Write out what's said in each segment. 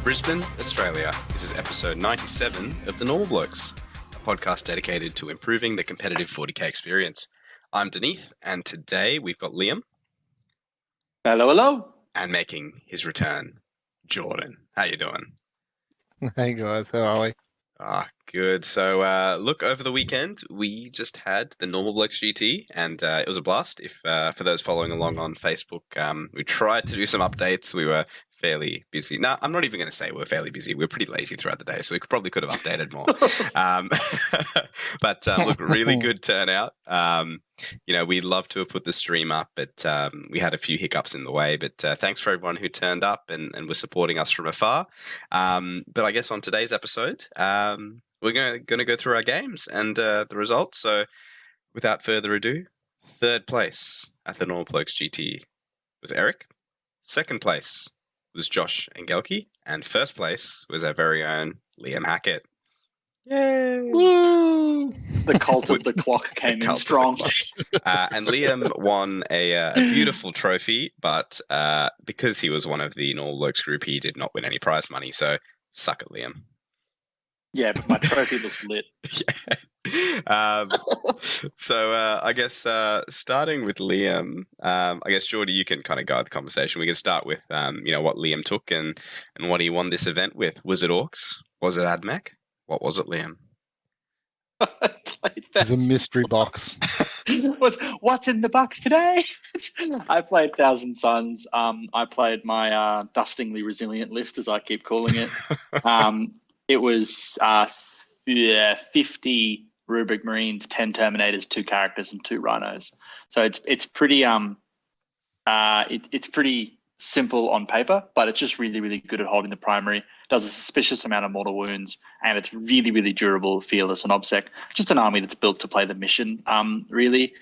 Brisbane, Australia. This is episode 97 of The Normal Blokes, a podcast dedicated to improving the competitive 40k experience. I'm Dineeth, and today we've got Liam. Hello, hello. And making his return, Jordan. How you doing? Hey guys, how are we? Good. So, look, over the weekend, we just had the Normal Blokes GT, and it was a blast. If for those following along on Facebook, we tried to do some updates. We were fairly busy. No, I'm not even going to say we're fairly busy. We're pretty lazy throughout the day, so we probably could have updated more. But look, really good turnout. We'd love to have put the stream up, but we had a few hiccups in the way. But thanks for everyone who turned up and was supporting us from afar. But I guess on today's episode, we're going to go through our games and the results. So without further ado, third place at the Normal Blokes GT was Eric. Second place was Josh Engelke. And first place was our very own Liam Hackett. Yay! Woo! The cult of the clock came in strong. And Liam won a beautiful trophy, but because he was one of the Normal Blokes group, he did not win any prize money. So suck it, Liam. Yeah, but my trophy looks lit. Yeah. So I guess starting with Liam, I guess Jordy, you can kind of guide the conversation. We can start with what Liam took and what he won this event with. Was it Orcs? Was it AdMech? What was it, Liam? It was a mystery box. What's in the box today? I played Thousand Suns. I played my dustingly resilient list, as I keep calling it. It was 50 Rubric Marines, 10 Terminators, 2 characters, and 2 Rhinos. So it's pretty it's pretty simple on paper, but it's just really, really good at holding the primary. Does a suspicious amount of mortal wounds, and it's really, really durable, fearless, and obsec. Just an army that's built to play the mission, really.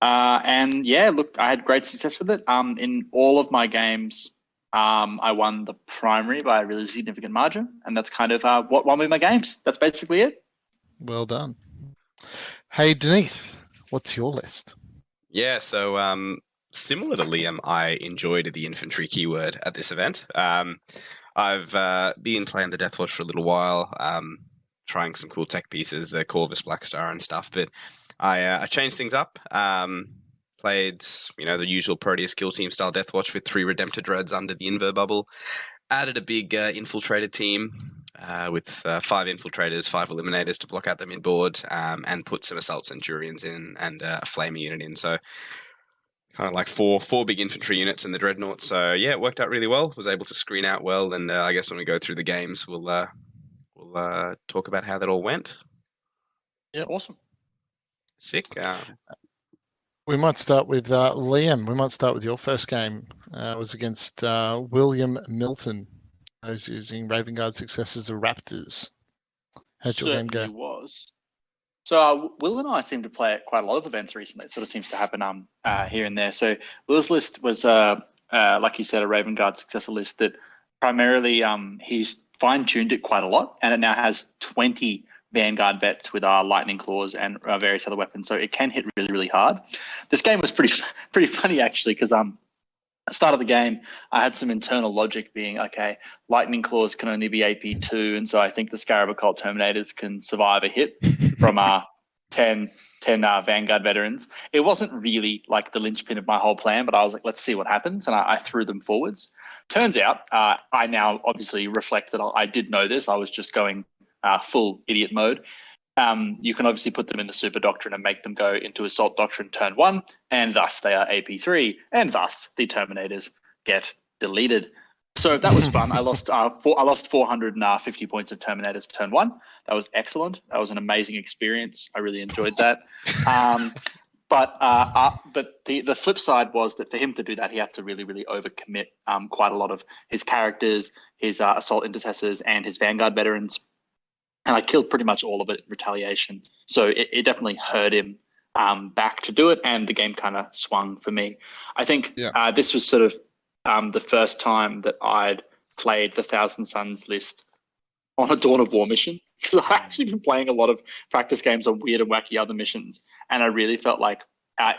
And yeah, look, I had great success with it. In all of my games, I won the primary by a really significant margin, and that's kind of what won me my games. That's basically it. Well done. Hey, Dineeth, what's your list? Yeah, so similar to Liam, I enjoyed the infantry keyword at this event. I've been playing the Deathwatch for a little while, trying some cool tech pieces, the Corvus Blackstar and stuff, but I changed things up. Played, the usual Proteus kill team style Deathwatch with 3 Redemptor Dreads under the Inver bubble. Added a big infiltrator team with 5 infiltrators, 5 eliminators to block out the mid-board, and put some Assault Centurions in and a Flamer unit in. So kind of like four big infantry units in the Dreadnought. So yeah, it worked out really well. Was able to screen out well, and I guess when we go through the games, we'll talk about how that all went. Yeah, awesome. Sick. We might start with Liam. We might start with your first game. It was against William Milton. I was using Raven Guard successes of Raptors. How'd your game go? Was. So Will and I seem to play at quite a lot of events recently. It sort of seems to happen here and there. So Will's list was, like you said, a Raven Guard successor list that primarily he's fine-tuned it quite a lot, and it now has 20 Vanguard vets with lightning claws and various other weapons, so it can hit really, really hard. This game was pretty funny actually, because at the start of the game, I had some internal logic being, okay, lightning claws can only be AP2, and so I think the Scarab Occult Terminators can survive a hit from 10 Vanguard veterans. It wasn't really like the linchpin of my whole plan, but I was like, let's see what happens, and I threw them forwards. Turns out, I now obviously reflect that I did know this. I was just going full idiot mode. You can obviously put them in the Super Doctrine and make them go into Assault Doctrine turn 1, and thus they are AP3, and thus the Terminators get deleted. So that was fun. I lost 450 points of Terminators turn 1. That was excellent. That was an amazing experience. I really enjoyed that. But the flip side was that for him to do that, he had to really, really overcommit quite a lot of his characters, his Assault Intercessors, and his Vanguard veterans. And I killed pretty much all of it in retaliation. So it definitely hurt him back to do it, and the game kind of swung for me. I think this was sort of the first time that I'd played the Thousand Suns list on a Dawn of War mission. Because I've actually been playing a lot of practice games on weird and wacky other missions, and I really felt like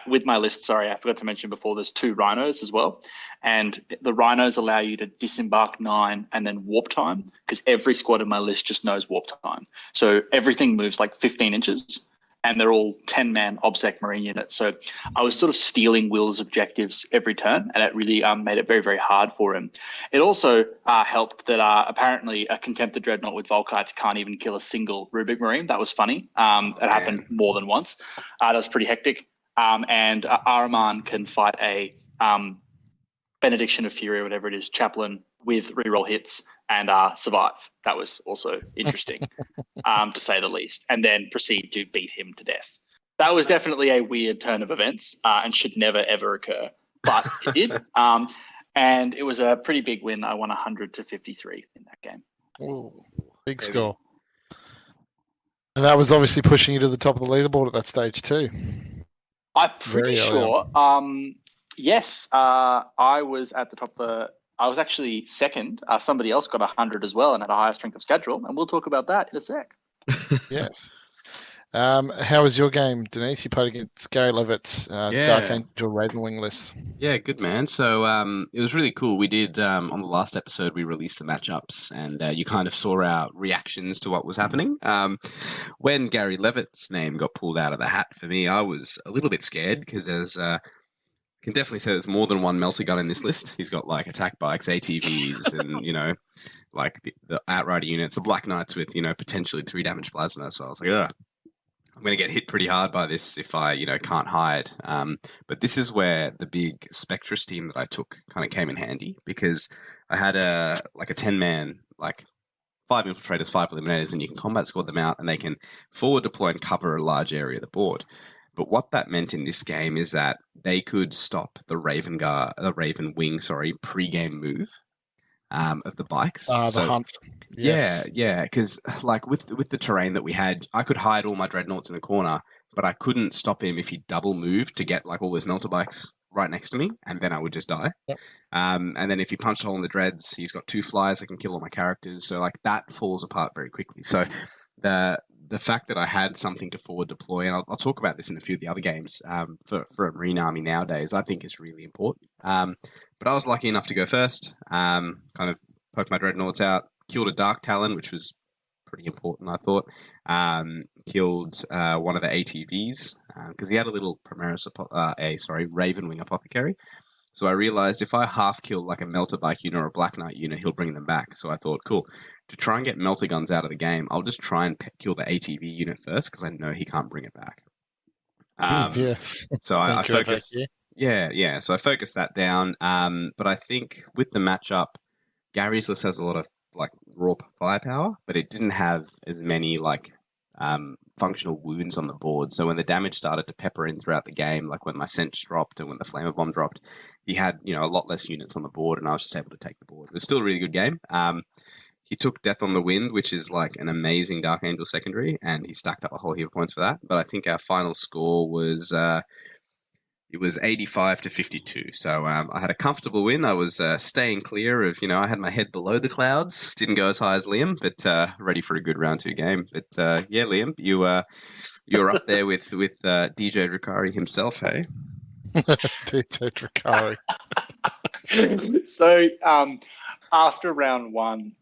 with my list, sorry, I forgot to mention before, there's 2 rhinos as well. And the rhinos allow you to disembark 9 and then warp time, because every squad in my list just knows warp time. So everything moves like 15 inches, and they're all 10-man OBSEC Marine units. So I was sort of stealing Will's objectives every turn, and it really made it very, very hard for him. It also helped that apparently a Contemptor Dreadnought with Volkites can't even kill a single Rubik Marine. That was funny. It happened more than once. That was pretty hectic. And Araman can fight a Benediction of Fury, or whatever it is, Chaplain with reroll hits and survive. That was also interesting, to say the least, and then proceed to beat him to death. That was definitely a weird turn of events and should never, ever occur, but it did. And it was a pretty big win. I won 100-53 in that game. Ooh, big score. And that was obviously pushing you to the top of the leaderboard at that stage too. I'm pretty sure. Yes, I was at the top of the. I was actually second. Somebody else got 100 as well and had a higher strength of schedule, and we'll talk about that in a sec. Yes. How was your game, Dineeth? You played against Gary Levitt's Dark Angel Ravenwing list. Yeah, good man. So it was really cool. We did on the last episode, we released the matchups, and you kind of saw our reactions to what was happening. When Gary Levitt's name got pulled out of the hat for me, I was a little bit scared because there's can definitely say there's more than one melter gun in this list. He's got like attack bikes, ATVs, and like the Outrider units, the Black Knights with potentially 3 damage plasma. So I was like, ugh. I'm going to get hit pretty hard by this if I, can't hide. But this is where the big Spectrus team that I took kind of came in handy, because I had a 10-man, 5 infiltrators, 5 eliminators, and you can combat squad them out, and they can forward deploy and cover a large area of the board. But what that meant in this game is that they could stop the Raven Wing, pre-game move of the bikes. The hunt. Yes. Yeah, because with the terrain that we had, I could hide all my dreadnoughts in a corner, but I couldn't stop him if he double moved to get all those melter bikes right next to me, and then I would just die. Yep. And then if he punched a hole in the dreads, he's got 2 flyers that can kill all my characters. So that falls apart very quickly. So the fact that I had something to forward deploy, and I'll talk about this in a few of the other games for a Marine Army nowadays, I think is really important. But I was lucky enough to go first, kind of poke my dreadnoughts out, killed a Dark Talon, which was pretty important, I thought. Killed one of the ATVs, because he had a little Primaris, Ravenwing Apothecary. So I realized if I half kill a Melter Bike unit or a Black Knight unit, he'll bring them back. So I thought, cool, to try and get Melter Guns out of the game, I'll just try and kill the ATV unit first, because I know he can't bring it back. Yes. So I focused. Yeah. So I focused that down. But I think with the matchup, Gary's list has a lot of raw firepower, but it didn't have as many functional wounds on the board. So when the damage started to pepper in throughout the game, when my Sense dropped and when the Flamer Bomb dropped, he had a lot less units on the board, and I was just able to take the board. It was still a really good game. He took Death on the Wind, which is an amazing Dark Angel secondary, and he stacked up a whole heap of points for that. But I think our final score was it was 85-52. So I had a comfortable win. I was staying clear of, I had my head below the clouds. Didn't go as high as Liam, but ready for a good round 2 game. But yeah, Liam, you were up there with DJ Drukari himself, hey? DJ Drukari. So after round 1,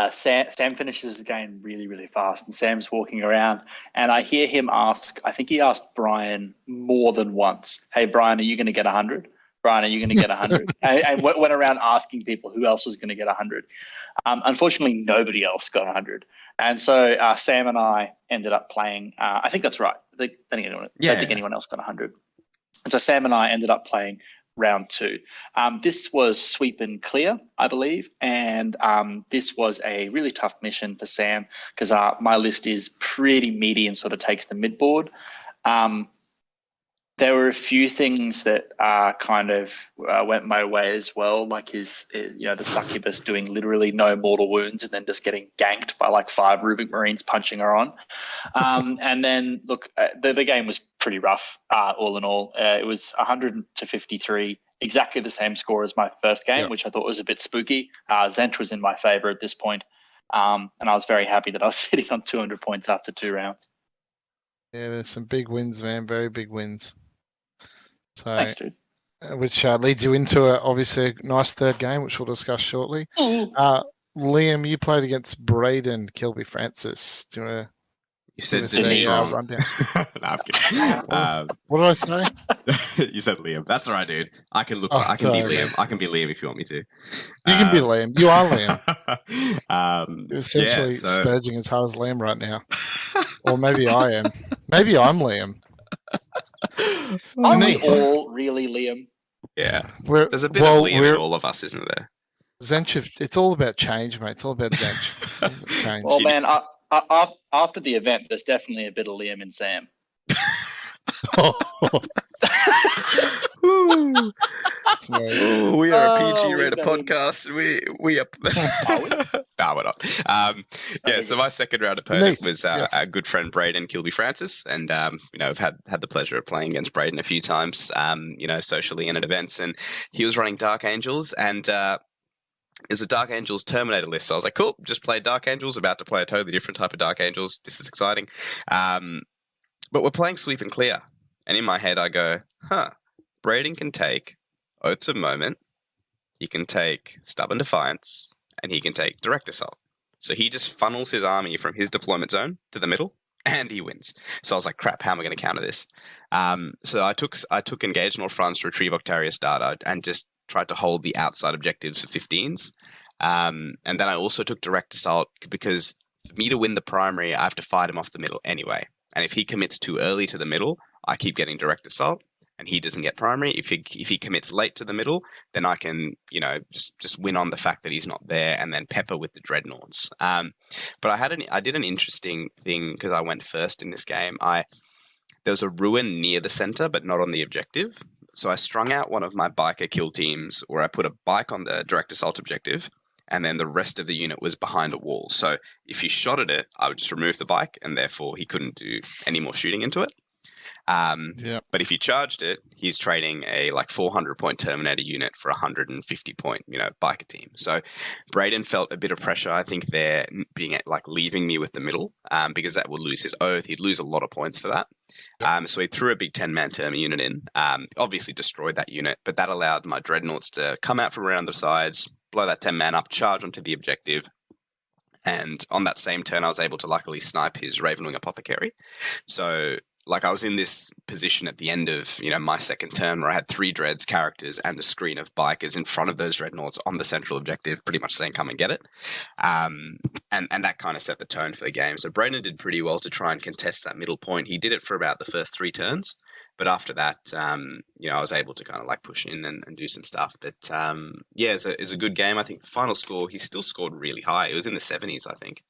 Sam finishes his game really, really fast, and Sam's walking around, and I hear him ask, I think he asked Brian more than once, hey, Brian, are you going to get 100? Brian, are you going to get 100? and went around asking people who else was going to get 100. Unfortunately, nobody else got 100. And so Sam and I ended up playing, I think that's right. I don't think anyone else got 100. And so Sam and I ended up playing round 2. This was sweep and clear, I believe, and this was a really tough mission for Sam, because my list is pretty meaty and sort of takes the mid board. There were a few things that kind of went my way as well, like the succubus doing literally no mortal wounds and then just getting ganked by 5 Rubik Marines punching her on. And then, look, the game was pretty rough all in all. It was 100-53, exactly the same score as my first game, which I thought was a bit spooky. Zent was in my favor at this point, and I was very happy that I was sitting on 200 points after 2 rounds. Yeah, there's some big wins, man, very big wins. So, Thanks, dude. which leads you into obviously a nice third game, which we'll discuss shortly. Ooh. Liam, you played against Braden Kilby Francis. Do you want You to said give us a Dineeth. wrong. rundown? No, I'm kidding. What did I say? You said Liam. That's all right, dude. I can look. Oh, I can be sorry, Liam. man. I can be Liam if you want me to. You can be Liam. You are Liam. You're Yeah. essentially So spurging as hard as Liam right now. Or maybe I am. Maybe I'm Liam. Aren't we Dineeth. all really Liam? yeah, We're, there's a bit of Liam in we're all of us, isn't there? Zench. It's all about change, mate. It's all about Zench. Change. Well, man, after the event, there's definitely a bit of Liam and Sam. Oh, we are a Oh, PG leave rated that in. podcast. We are. Are we? No, we're not. Yeah. So my second round opponent was Yes. our good friend Braden Kilby Francis, and I've had the pleasure of playing against Braden a few times, socially and at events, and he was running Dark Angels, and there's a Dark Angels Terminator list. So I was like, cool, just play Dark Angels. About to play a totally different type of Dark Angels. This is exciting. But we're playing Sweep and Clear, and in my head I go, Braden can take Oaths of Moment, he can take Stubborn Defiance, and he can take Direct Assault. So he just funnels his army from his deployment zone to the middle, and he wins. So I was like, crap, how am I going to counter this? So I took Engage North France to retrieve Octarius data and just tried to hold the outside objectives for 15s. And then I also took Direct Assault because for me to win the primary, I have to fight him off the middle anyway. And if he commits too early to the middle, I keep getting Direct Assault, and he doesn't get primary. If he commits late to the middle, then I can, just win on the fact that he's not there, and then pepper with the Dreadnoughts. But I did an interesting thing because I went first in this game. There was a ruin near the center, but not on the objective. So I strung out one of my biker kill teams where I put a bike on the Direct Assault objective, and then the rest of the unit was behind a wall. So if he shot at it, I would just remove the bike, and therefore he couldn't do any more shooting into it. But if he charged it, he's trading a 400-point Terminator unit for a 150-point, biker team. So Braden felt a bit of pressure, I think, there, being leaving me with the middle, because that would lose his oath. He'd lose a lot of points for that. So he threw a big 10-man term unit in, obviously destroyed that unit, but that allowed my Dreadnoughts to come out from around the sides, blow that 10-man up, charge onto the objective. And on that same turn, I was able to luckily snipe his Ravenwing Apothecary. So I was in this position at the end of, my second turn where I had 3 Dreads characters and a screen of bikers in front of those Dreadnoughts on the central objective, pretty much saying, come and get it. And that kind of set the tone for the game. So Braden did pretty well to try and contest that middle point. He did it for about the first 3 turns. But after that, I was able to kind of push in and do some stuff. But it's a good game. I think the final score, he still scored really high. It was in the 70s, I think.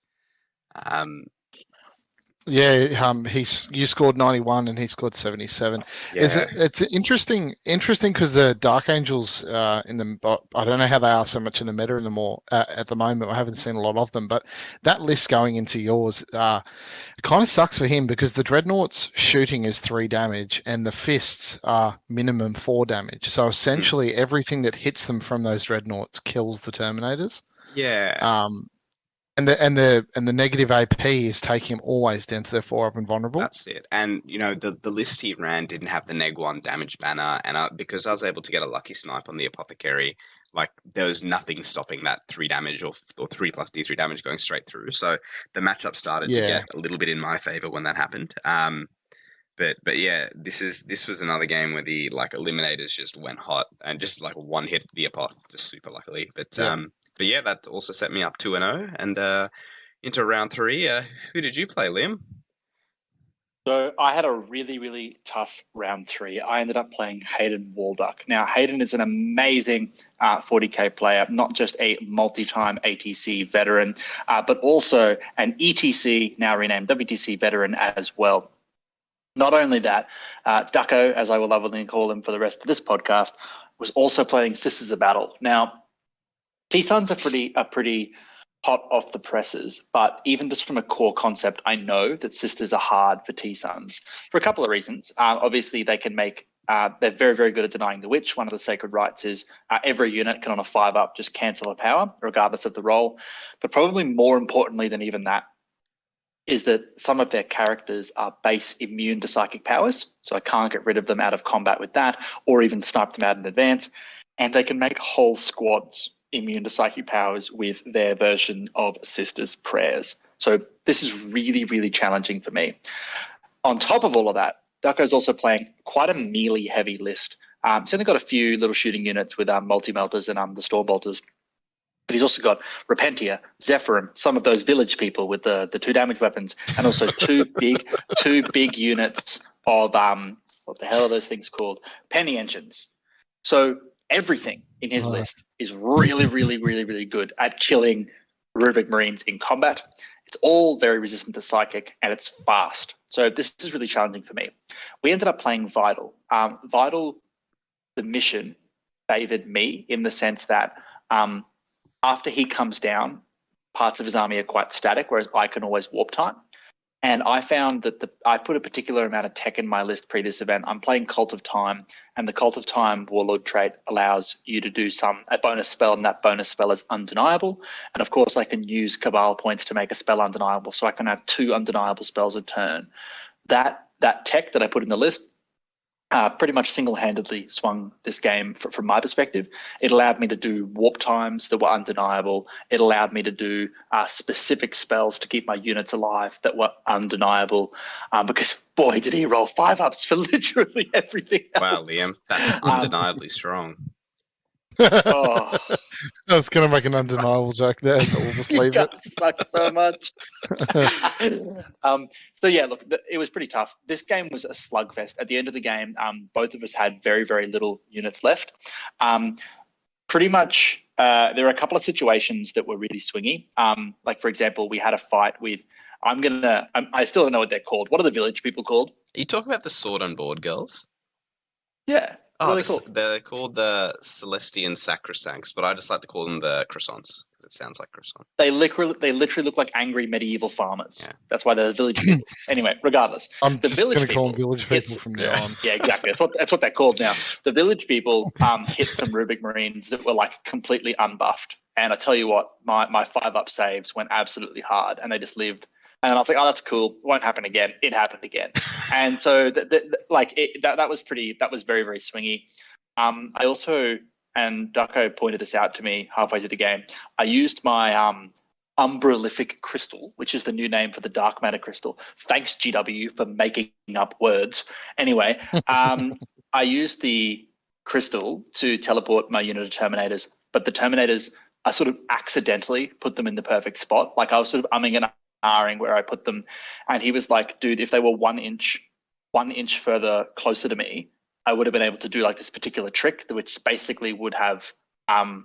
You scored 91 and he scored 77. Yeah. It's interesting because the Dark Angels I don't know how they are so much in the meta anymore at the moment. I haven't seen a lot of them, but that list going into yours kind of sucks for him because the Dreadnoughts shooting is 3 damage and the fists are minimum 4 damage. So essentially everything that hits them from those Dreadnoughts kills the Terminators. Yeah. And the negative AP is taking him always down to their 4-up and vulnerable. That's it. And, the list he ran didn't have the neg 1 damage banner. And because I was able to get a lucky snipe on the Apothecary, there was nothing stopping that 3 damage or 3 plus D3 damage going straight through. So the matchup started to get a little bit in my favor when that happened. But yeah, this was another game where the eliminators just went hot and just one hit the Apoth just super luckily. But yeah, that also set me up 2-0 and into round 3. Who did you play, Liam? So I had a really, really tough round 3. I ended up playing Hayden Walduck. Now, Hayden is an amazing 40k player, not just a multi-time ATC veteran, but also an ETC, now renamed WTC veteran as well. Not only that, Ducko, as I will lovingly call him for the rest of this podcast, was also playing Sisters of Battle. Now, T-Suns are pretty hot off the presses, but even just from a core concept, I know that Sisters are hard for T-Suns for a couple of reasons. Obviously, they can make they're very, very good at denying the witch. One of the sacred rights is every unit can on a 5-up just cancel a power, regardless of the role. But probably more importantly than even that, is that some of their characters are base immune to psychic powers, so I can't get rid of them out of combat with that, or even snipe them out in advance. And they can make whole squads immune to psychic powers with their version of Sister's Prayers. So this is really, really challenging for me. On top of all of that, Ducko's also playing quite a melee-heavy list. He's only got a few little shooting units with multi-melters and the storm bolters. But he's also got Repentia, Zephyrim, some of those village people with the 2 damage weapons, and also two big units of what the hell are those things called? Penny engines. So everything in his list is really, really, really, really good at killing Rubik Marines in combat. It's all very resistant to psychic, and it's fast. So this is really challenging for me. We ended up playing Vital. Vital, the mission favored me in the sense that after he comes down, parts of his army are quite static, whereas I can always warp time. And I found that I put a particular amount of tech in my list pre this event. I'm playing Cult of Time, and the Cult of Time Warlord trait allows you to do a bonus spell, and that bonus spell is undeniable. And of course, I can use Cabal points to make a spell undeniable, so I can have 2 undeniable spells a turn. That tech that I put in the list pretty much single-handedly swung this game from my perspective. It allowed me to do warp times that were undeniable. It allowed me to do specific spells to keep my units alive that were undeniable. Because, boy, did he roll 5-ups for literally everything else. Wow, Liam, that's undeniably strong. Oh. I was going to make an undeniable joke there, but we'll just leave it. Suck so much. So yeah, look, it was pretty tough. This game was a slugfest. At the end of the game, both of us had very, very little units left. Pretty much, there were a couple of situations that were really swingy. Like, for example, we had a fight with, I still don't know what they're called. What are the village people called? Are you talking about the Sword on Board girls? Yeah. Oh, they're called the Celestian Sacrosancts, but I just like to call them the Croissants because it sounds like croissant. They literally look like angry medieval farmers. Yeah. That's why they're the village people. Anyway, regardless, I'm just going to call them village people from now on. Yeah, exactly. That's what they're called now. The village people hit some Rubik Marines that were like completely unbuffed, and I tell you what, my 5-up saves went absolutely hard, and they just lived. And I was like, oh, that's cool. It won't happen again. It happened again. And so that was very, very swingy. I also, and Ducko pointed this out to me halfway through the game, I used my Umbralific Crystal, which is the new name for the Dark Matter Crystal. Thanks, GW, for making up words. Anyway, I used the crystal to teleport my unit of Terminators, but the Terminators, I sort of accidentally put them in the perfect spot. Like I was sort of umming and ahhing where I put them, and he was like, dude, if they were 1 inch further closer to me, I would have been able to do like this particular trick, which basically would have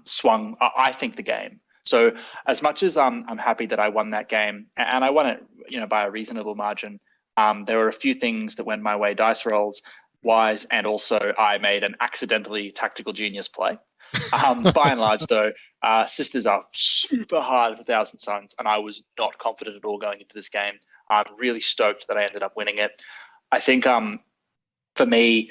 swung, I think, the game. So as much as I'm happy that I won that game, and I won it, by a reasonable margin, there were a few things that went my way dice rolls wise, and also I made an accidentally tactical genius play. By and large, though, Sisters are super hard for Thousand Suns, and I was not confident at all going into this game. I'm really stoked that I ended up winning it. I think for me,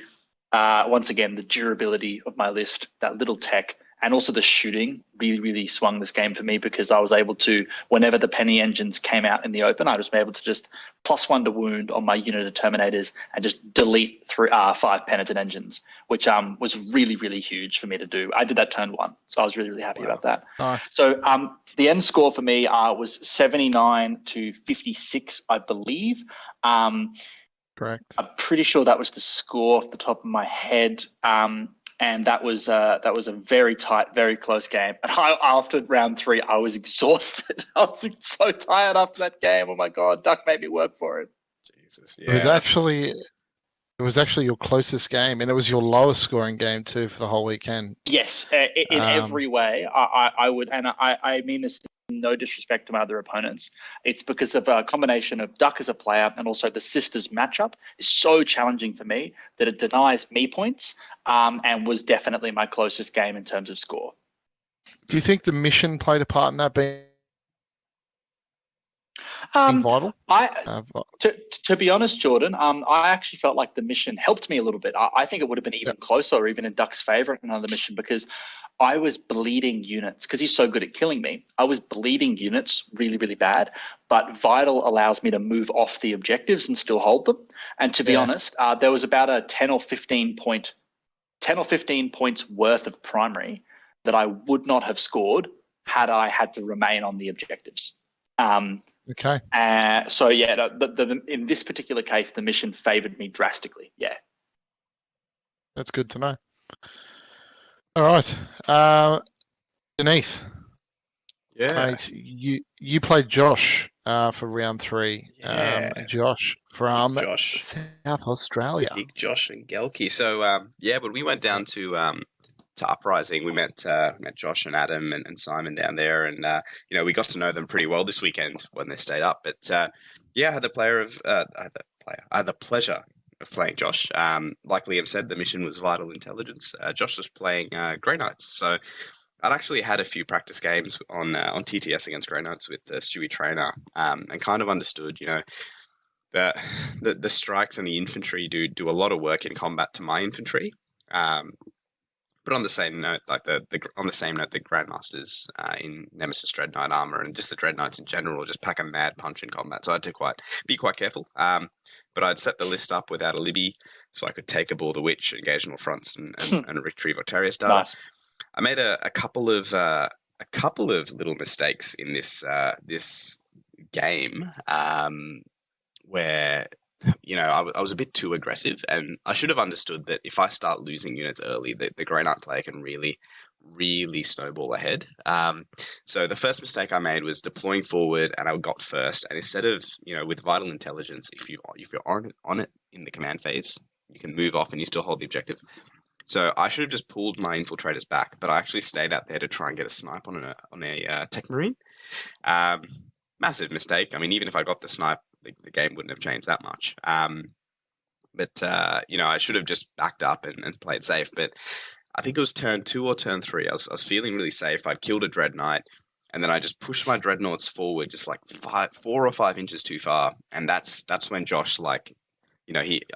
once again, the durability of my list, that little tech, and also the shooting really, really swung this game for me, because I was able to, whenever the penny engines came out in the open, I was able to just +1 to wound on my unit of Terminators and just delete 5 penitent engines, which was really, really huge for me to do. I did that turn 1, so I was really, really happy about that. Nice. So the end score for me was 79 to 56, I believe. Correct. I'm pretty sure that was the score off the top of my head. And that was a very tight, very close game. And after round 3, I was exhausted. I was so tired after that game. Oh my God, Duck made me work for it. Jesus, yeah. It was actually your closest game, and it was your lowest scoring game too for the whole weekend. Yes, in every way. I would, and I mean this in no disrespect to my other opponents. It's because of a combination of Duck as a player and also the Sisters matchup is so challenging for me that it denies me points, and was definitely my closest game in terms of score. Do you think the mission played a part in that being? Vital? I to be honest, Jordan, I actually felt like the mission helped me a little bit. I think it would have been even closer, or even in Duck's favor, another mission, because I was bleeding units because he's so good at killing me. I was bleeding units really, really bad, but Vital allows me to move off the objectives and still hold them. And to be honest, there was about a 10 or 15 points worth of primary that I would not have scored had I had to remain on the objectives. Okay. So yeah, in this particular case, the mission favored me drastically. Yeah. That's good to know. All right. Dineeth. Yeah. Mate, you played Josh for round 3. Yeah. Josh from Josh. South Australia. Big Josh and Gelky. So but we went down to Uprising. We met Josh and Adam and Simon down there, and we got to know them pretty well this weekend when they stayed up. But I had the pleasure of playing Josh. Like Liam said, the mission was Vital Intelligence. Josh was playing Grey Knights. So I'd actually had a few practice games on TTS against Grey Knights with the Stewie trainer, and kind of understood, that the strikes and the infantry do a lot of work in combat to my infantry. But on the same note, the Grandmasters in Nemesis Dreadnought armor and just the Dreadnoughts in general just pack a mad punch in combat. So I had to be quite careful. But I'd set the list up without a Libby, so I could take aboard the Witch, engage on all fronts, and retrieve Octarius data. Nice. I made a couple of little mistakes in this game where I was a bit too aggressive, and I should have understood that if I start losing units early, the Grey Knight player can really, really snowball ahead. So the first mistake I made was deploying forward, and I got first. And instead of with Vital Intelligence, if you're on it in the command phase, you can move off and you still hold the objective. So I should have just pulled my infiltrators back, but I actually stayed out there to try and get a snipe on a Tech Marine. Massive mistake. I mean, even if I got the snipe, the game wouldn't have changed that much. But I should have just backed up and played safe. But I think it was turn 2 or turn 3. I was feeling really safe. I'd killed a Dread Knight, and then I just pushed my Dreadnoughts forward just like 4 or 5 inches too far. And that's when Josh, I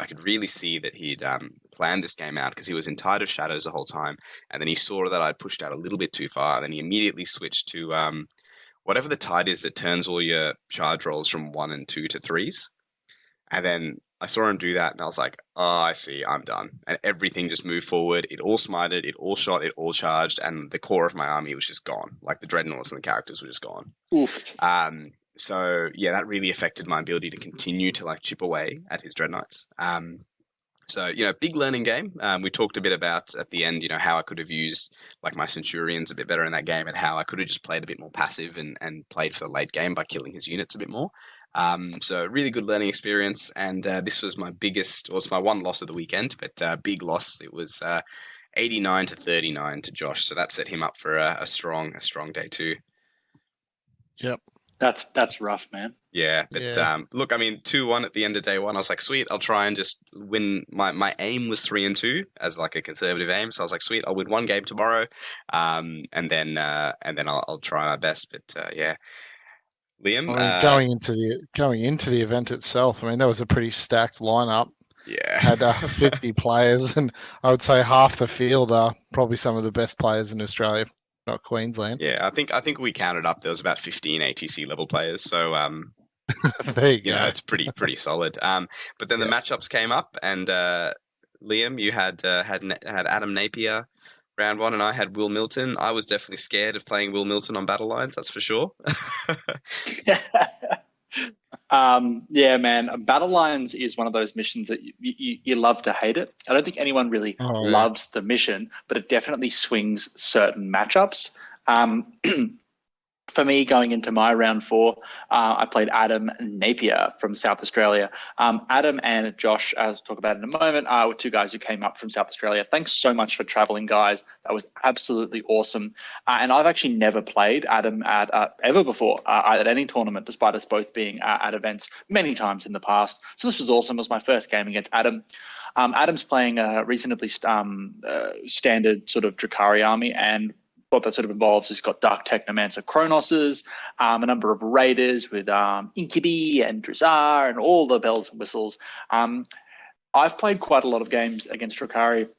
could really see that he'd planned this game out, because he was in Tide of Shadows the whole time. And then he saw that I'd pushed out a little bit too far. And then he immediately switched to whatever the tide is that turns all your charge rolls from 1 and 2 to 3s. And then I saw him do that, and I was like, oh, I see, I'm done. And everything just moved forward. It all smited, it all shot, it all charged, and the core of my army was just gone. Like, the Dreadnoughts and the characters were just gone. Oof. So, yeah, that really affected my ability to continue to, chip away at his Dreadnoughts. So, big learning game. We talked a bit about at the end, how I could have used my Centurions a bit better in that game, and how I could have just played a bit more passive and played for the late game by killing his units a bit more. So really good learning experience. And this was my biggest, well, it's my one loss of the weekend, but big loss. It was 89-39 to Josh. So that set him up for a strong day 2. Yep. That's rough, man. Yeah, but look, I mean, 2-1 at the end of day 1. I was like, sweet, I'll try and just win. My aim was 3-2 as a conservative aim, so I was like, sweet, I'll win 1 game tomorrow, and then I'll try my best. But yeah, Liam, going into the event itself, I mean, that was a pretty stacked lineup. Yeah, had 50 players, and I would say half the field are probably some of the best players in Australia, not Queensland. Yeah, I think we counted up. There was about 15 ATC level players, so there you go. It's pretty solid. But then the matchups came up, and Liam, you had Adam Napier round 1, and I had Will Milton. I was definitely scared of playing Will Milton on Battle Lines, that's for sure. Yeah, man. Battle Lines is one of those missions that you love to hate it. I don't think anyone really loves the mission, but it definitely swings certain matchups. For me, going into my round 4, I played Adam Napier from South Australia. Adam and Josh, as I'll talk about in a moment, were 2 guys who came up from South Australia. Thanks so much for traveling, guys. That was absolutely awesome. And I've actually never played Adam ever before at any tournament, despite us both being at events many times in the past. So this was awesome. It was my first game against Adam. Adam's playing a reasonably standard sort of Drakari army, and what that sort of involves is got Dark Technomancer Chronoses, a number of Raiders with Incubi and Drazar and all the bells and whistles. I've played quite a lot of games against Drukhari,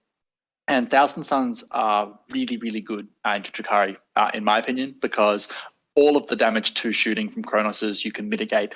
and Thousand Suns are really, really good into Drukhari, in my opinion, because all of the damage to shooting from Chronoses you can mitigate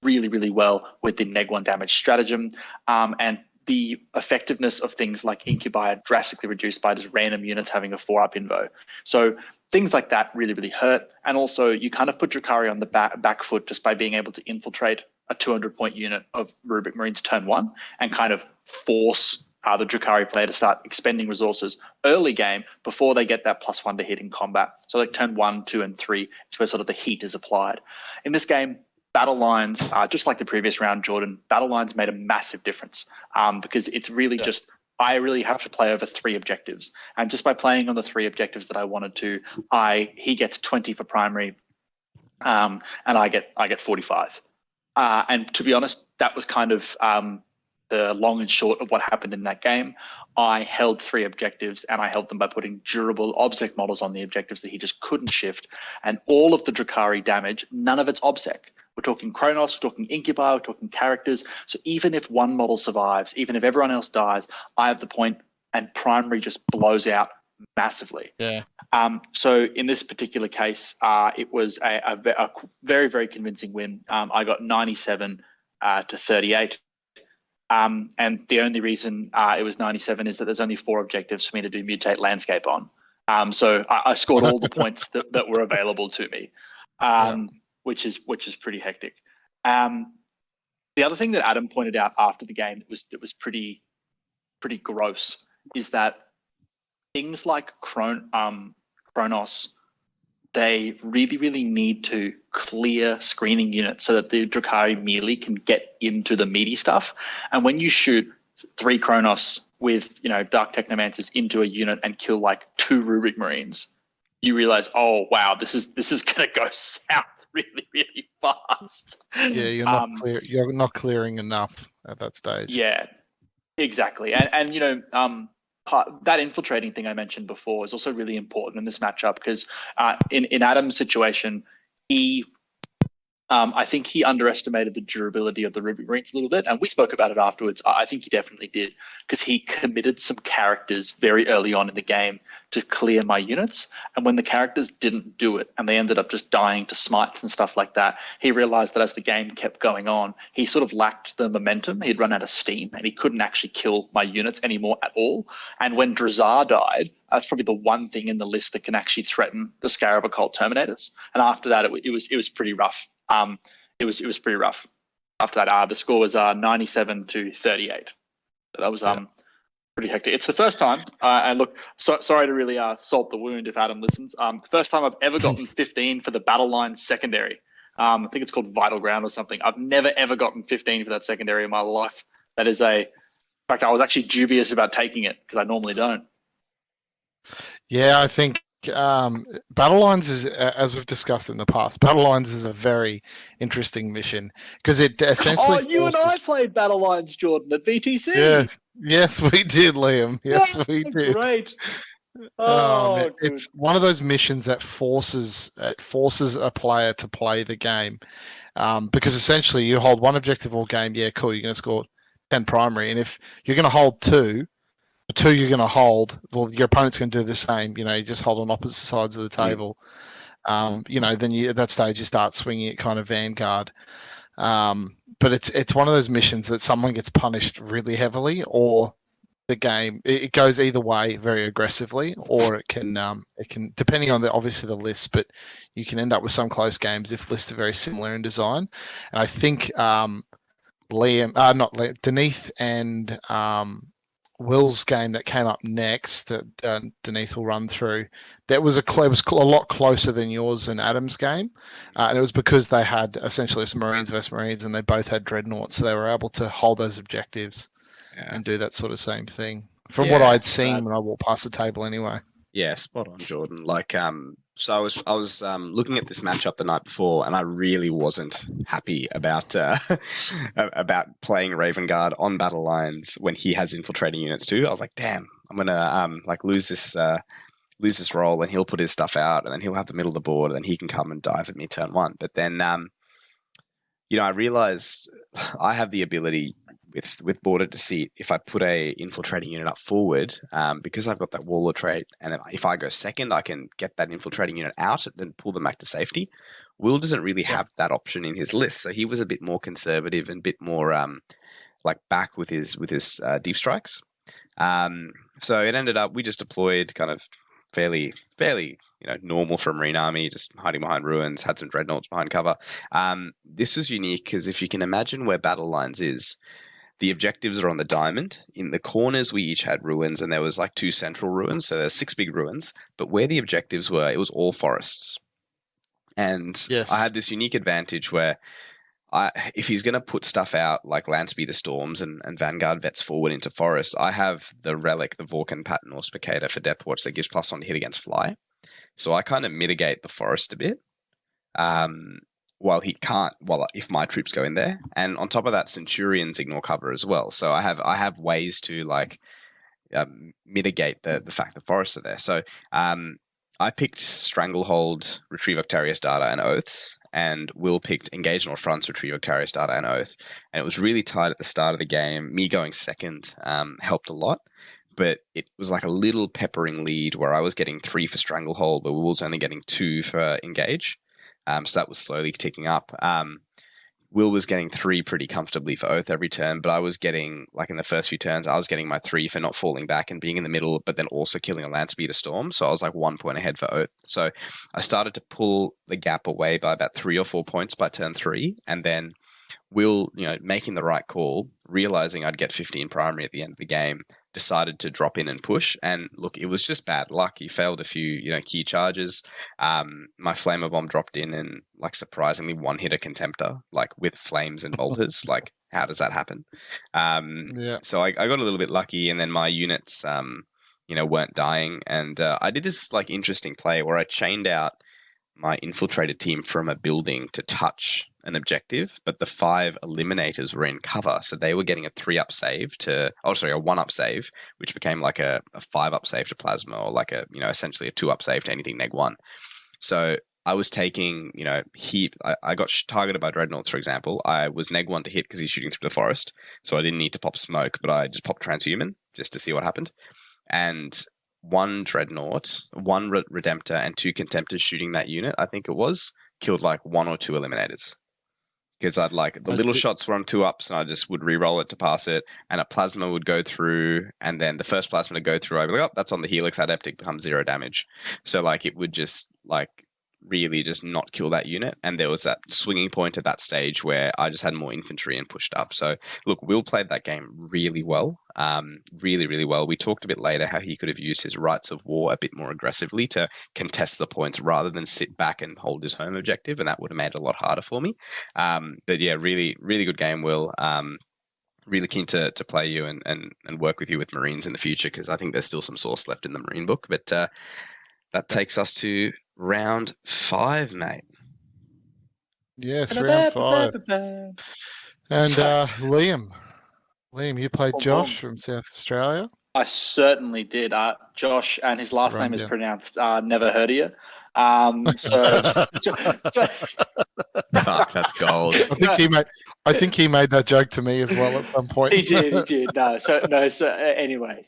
really, really well with the neg 1 damage stratagem, and the effectiveness of things like Incubi are drastically reduced by just random units having a 4-up invo. So things like that really, really hurt. And also you kind of put Drukhari on the back foot just by being able to infiltrate a 200-point unit of Rubric Marines turn 1 and kind of force the Drukhari player to start expending resources early game before they get that +1 to hit in combat. So like turn 1, 2, and 3, it's where sort of the heat is applied. In this game, battle lines, just like the previous round, Jordan, battle lines made a massive difference because it's really just, I really have to play over 3 objectives. And just by playing on the 3 objectives that I wanted to, he gets 20 for primary and I get 45. And to be honest, that was kind of the long and short of what happened in that game. I held 3 objectives and I held them by putting durable OBSEC models on the objectives that he just couldn't shift. And all of the Drukhari damage, none of it's OBSEC. We're talking Chronos, we're talking Incubi, we're talking characters. So even if one model survives, even if everyone else dies, I have the point and primary just blows out massively. Yeah. So in this particular case, it was a very, very convincing win. I got 97 to 38. And the only reason it was 97 is that there's only 4 objectives for me to do mutate landscape on. So I scored all the points that were available to me. Which is pretty hectic. The other thing that Adam pointed out after the game that was pretty gross is that things like Chronos, they really, really need to clear screening units so that the Drukhari melee can get into the meaty stuff. And when you shoot 3 Chronos with Dark Technomancers into a unit and kill like 2 Rubric Marines, you realize, oh wow, this is going to go south really, really fast. Yeah, you're not clearing enough at that stage. Yeah, exactly. And that infiltrating thing I mentioned before is also really important in this matchup because in Adam's situation, I think he underestimated the durability of the Ruby Marines a little bit, and we spoke about it afterwards. I think he definitely did because he committed some characters very early on in the game to clear my units, and when the characters didn't do it and they ended up just dying to smites and stuff like that, he realized that as the game kept going on, he sort of lacked the momentum. He'd run out of steam and he couldn't actually kill my units anymore at all. And when Drazar died, that's probably the one thing in the list that can actually threaten the Scarab Occult Terminators. And after that, it was pretty rough. It was pretty rough. After that, the score was 97 to 38. So that was pretty hectic. It's the first time, and look, sorry to really salt the wound if Adam listens. The first time I've ever gotten 15 for the battle line secondary. I think it's called Vital Ground or something. I've never ever gotten 15 for that secondary in my life. That is in fact, I was actually dubious about taking it because I normally don't. Yeah, I think Battle Lines is, as we've discussed in the past, Battle Lines is a very interesting mission because it essentially. Oh, you and I played Battle Lines, Jordan, at VTC. Yeah, yes, we did, Liam. Yes, we did. Great. It's one of those missions that forces a player to play the game, because essentially you hold one objective all game. Yeah, cool. You're going to score 10 primary, and if you're going to hold 2. The 2 you're going to hold, well, your opponent's going to do the same. You just hold on opposite sides of the table. Then at that stage you start swinging it kind of Vanguard. But it's one of those missions that someone gets punished really heavily, or the game it goes either way very aggressively, or it can depending on obviously the list, but you can end up with some close games if lists are very similar in design. And I think Dineeth and Will's game that came up next that Dineeth will run through, that was a lot closer than yours and Adam's game, and it was because they had essentially some Marines versus Marines, and they both had Dreadnoughts, so they were able to hold those objectives and do that sort of same thing. From what I'd seen when I walked past the table, anyway. Yeah, spot on, Jordan. So I was looking at this matchup the night before, and I really wasn't happy about about playing Raven Guard on battle lines when he has infiltrating units too. I was like, damn, I'm gonna lose this lose this roll, and he'll put his stuff out, and then he'll have the middle of the board, and then he can come and dive at me turn one. But then, I realized I have the ability with border deceit, if I put a infiltrating unit up forward, because I've got that warlord trait, and if I go second, I can get that infiltrating unit out and pull them back to safety. Will doesn't really have that option in his list, so he was a bit more conservative and a bit more back with his deep strikes. So it ended up we just deployed kind of fairly normal for a Marine army, just hiding behind ruins, had some dreadnoughts behind cover. This was unique because if you can imagine where battle lines is, the objectives are on the diamond. In the corners, we each had ruins, and there was like 2 central ruins, so there's 6 big ruins. But where the objectives were, it was all forests. And I had this unique advantage where if he's going to put stuff out like Landspeeder Storms and Vanguard Vets forward into forests, I have the relic, the Vorkan Pattern or Spicata for Deathwatch that gives +1 to hit against fly. So I kind of mitigate the forest a bit. While he can't, if my troops go in there, and on top of that, Centurions ignore cover as well. So I have ways to mitigate the fact that forests are there. So I picked Stranglehold, Retrieve Octarius Data, and Oaths, and Will picked Engage North Fronts, Retrieve Octarius Data, and Oath. And it was really tight at the start of the game. Me going second helped a lot. But it was like a little peppering lead where I was getting 3 for Stranglehold, but Will was only getting 2 for Engage. So that was slowly ticking up. Will was getting 3 pretty comfortably for Oath every turn, but I was getting, like in the first few turns, I was getting my 3 for not falling back and being in the middle, but then also killing a Landspeeder Storm. So I was like 1 point ahead for Oath. So I started to pull the gap away by about 3 or 4 points by turn 3. And then Will, making the right call, realizing I'd get 15 primary at the end of the game, decided to drop in and push. And look, it was just bad luck. He failed a few, key charges. My Flamer Bomb dropped in and surprisingly one-hit a Contemptor, with flames and bolters. How does that happen? So I got a little bit lucky, and then my units, weren't dying. And I did this interesting play where I chained out my infiltrated team from a building to touch an objective, but the 5 eliminators were in cover, so they were getting a 3-up save a 1-up save, which became like a 5-up save to plasma, or essentially a 2-up save to anything -1. So I was taking, I got targeted by dreadnoughts, for example. I was -1 to hit because he's shooting through the forest, so I didn't need to pop smoke, but I just popped transhuman just to see what happened. And 1 dreadnought, 1 redemptor, and 2 contemptors shooting that unit, I think it was, killed 1 or 2 eliminators. Because I'd the little shots were on 2-ups, and I just would re-roll it to pass it, and a plasma would go through, and then the first plasma to go through, I'd be like, oh, that's on the Helix Adeptic, becomes 0 damage. So it would just really just not kill that unit. And there was that swinging point at that stage where I just had more infantry and pushed up. So look, Will played that game really well. Really, really well. We talked a bit later how he could have used his rights of war a bit more aggressively to contest the points rather than sit back and hold his home objective, and that would have made it a lot harder for me. But yeah, really, really good game, Will. Really keen to play you and work with you with Marines in the future, because I think there's still some sauce left in the Marine book. But that takes us to round 5, mate. Yes, round 5. And Liam, you played Josh from South Australia. I certainly did. Josh, and his last name is pronounced never heard of you. Fuck, that's gold. I think he made that joke to me as well at some point. He did. Anyway,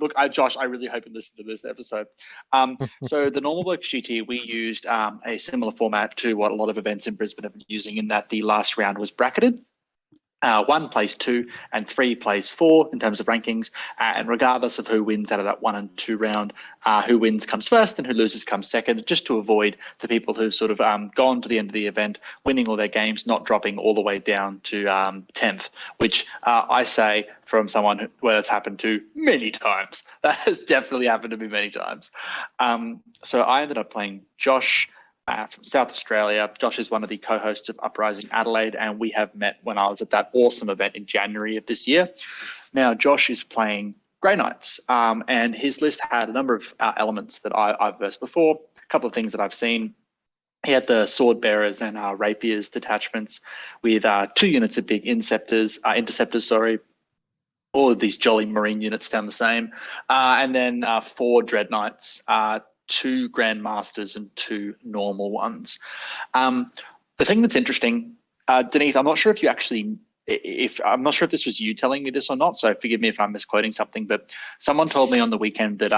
look, Josh, I really hope you listen to this episode. So the normal Blokes GT, we used a similar format to what a lot of events in Brisbane have been using, in that the last round was bracketed. 1 plays 2 and 3 plays 4 in terms of rankings, and regardless of who wins out of that 1 and 2 round, who wins comes first and who loses comes second, just to avoid the people who've sort of gone to the end of the event winning all their games, not dropping all the way down to 10th, which I say from someone where that's happened to many times. That has definitely happened to me many times. So I ended up playing Josh from South Australia. Josh is one of the co-hosts of Uprising Adelaide, and we have met when I was at that awesome event in January of this year. Now, Josh is playing Grey Knights, and his list had a number of elements that I've versed before, a couple of things that I've seen. He had the Sword Bearers and Rapiers detachments with 2 units of big interceptors, all of these jolly marine units down the same. And then 4 Dread Knights, 2 Grandmasters, and 2 normal ones. The thing that's interesting, Dineeth, I'm not sure if you actually, I'm not sure if this was you telling me this or not, so forgive me if I'm misquoting something, but someone told me on the weekend that